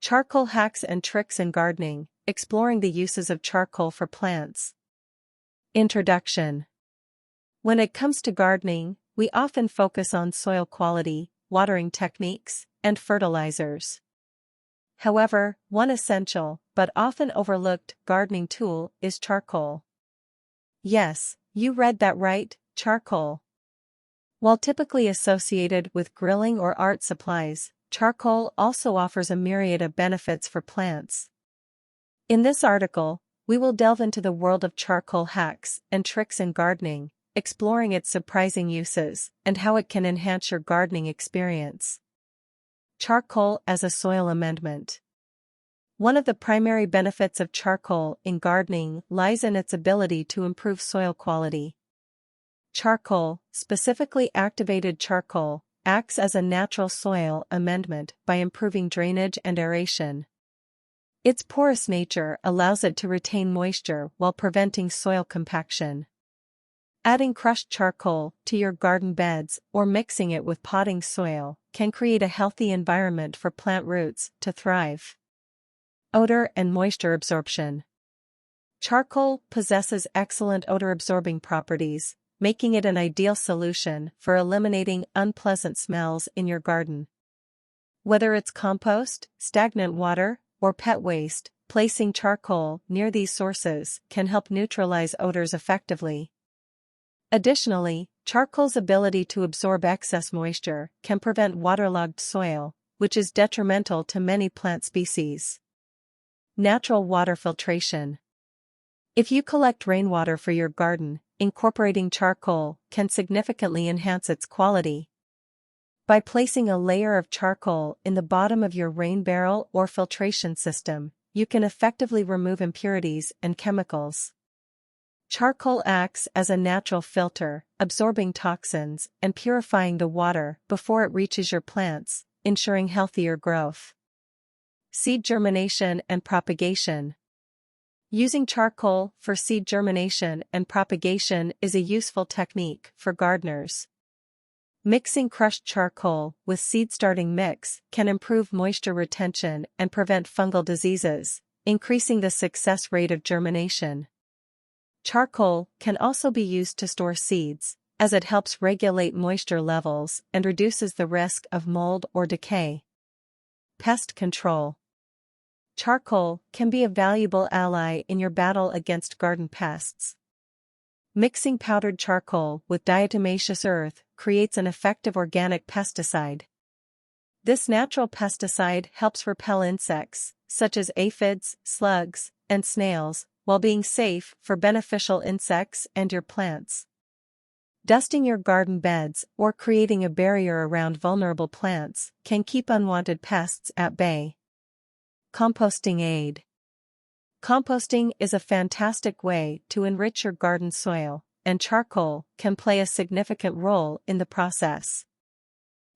Charcoal hacks and tricks in gardening, exploring the uses of charcoal for plants. Introduction. When it comes to gardening, we often focus on soil quality, watering techniques, and fertilizers. However, one essential, but often overlooked, gardening tool is charcoal. Yes, you read that right, charcoal. While typically associated with grilling or art supplies, charcoal also offers a myriad of benefits for plants. In this article, we will delve into the world of charcoal hacks and tricks in gardening, exploring its surprising uses and how it can enhance your gardening experience. Charcoal as a soil amendment. One of the primary benefits of charcoal in gardening lies in its ability to improve soil quality. Charcoal, specifically activated charcoal, acts as a natural soil amendment by improving drainage and aeration. Its porous nature allows it to retain moisture while preventing soil compaction. Adding crushed charcoal to your garden beds or mixing it with potting soil can create a healthy environment for plant roots to thrive. Odor and moisture absorption. Charcoal possesses excellent odor-absorbing properties, making it an ideal solution for eliminating unpleasant smells in your garden. Whether it's compost, stagnant water, or pet waste, placing charcoal near these sources can help neutralize odors effectively. Additionally, charcoal's ability to absorb excess moisture can prevent waterlogged soil, which is detrimental to many plant species. Natural water filtration. If you collect rainwater for your garden, incorporating charcoal can significantly enhance its quality. By placing a layer of charcoal in the bottom of your rain barrel or filtration system, you can effectively remove impurities and chemicals. Charcoal acts as a natural filter, absorbing toxins and purifying the water before it reaches your plants, ensuring healthier growth. Seed germination and propagation. Using charcoal for seed germination and propagation is a useful technique for gardeners. Mixing crushed charcoal with seed-starting mix can improve moisture retention and prevent fungal diseases, increasing the success rate of germination. Charcoal can also be used to store seeds, as it helps regulate moisture levels and reduces the risk of mold or decay. Pest control. Charcoal can be a valuable ally in your battle against garden pests. Mixing powdered charcoal with diatomaceous earth creates an effective organic pesticide. This natural pesticide helps repel insects, such as aphids, slugs, and snails, while being safe for beneficial insects and your plants. Dusting your garden beds or creating a barrier around vulnerable plants can keep unwanted pests at bay. Composting aid. Composting is a fantastic way to enrich your garden soil, and charcoal can play a significant role in the process.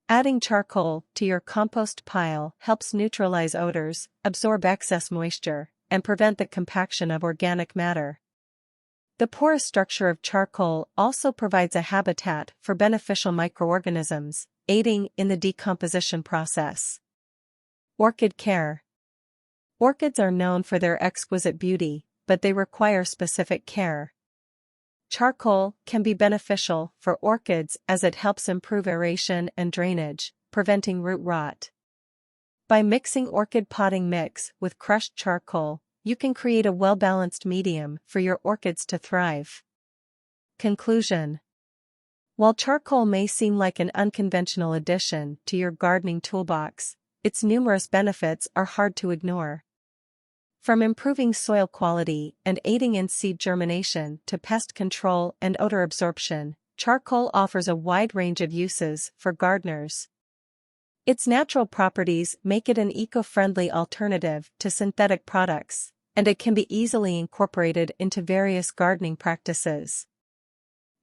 Adding charcoal to your compost pile helps neutralize odors, absorb excess moisture, and prevent the compaction of organic matter. The porous structure of charcoal also provides a habitat for beneficial microorganisms, aiding in the decomposition process. Orchid care. Orchids are known for their exquisite beauty, but they require specific care. Charcoal can be beneficial for orchids as it helps improve aeration and drainage, preventing root rot. By mixing orchid potting mix with crushed charcoal, you can create a well-balanced medium for your orchids to thrive. Conclusion. While charcoal may seem like an unconventional addition to your gardening toolbox, its numerous benefits are hard to ignore. From improving soil quality and aiding in seed germination to pest control and odor absorption, charcoal offers a wide range of uses for gardeners. Its natural properties make it an eco-friendly alternative to synthetic products, and it can be easily incorporated into various gardening practices.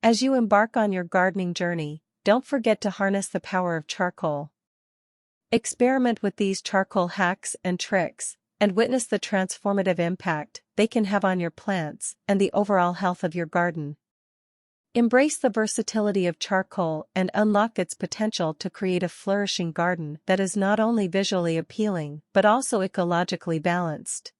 As you embark on your gardening journey, don't forget to harness the power of charcoal. Experiment with these charcoal hacks and tricks, and witness the transformative impact they can have on your plants and the overall health of your garden. Embrace the versatility of charcoal and unlock its potential to create a flourishing garden that is not only visually appealing but also ecologically balanced.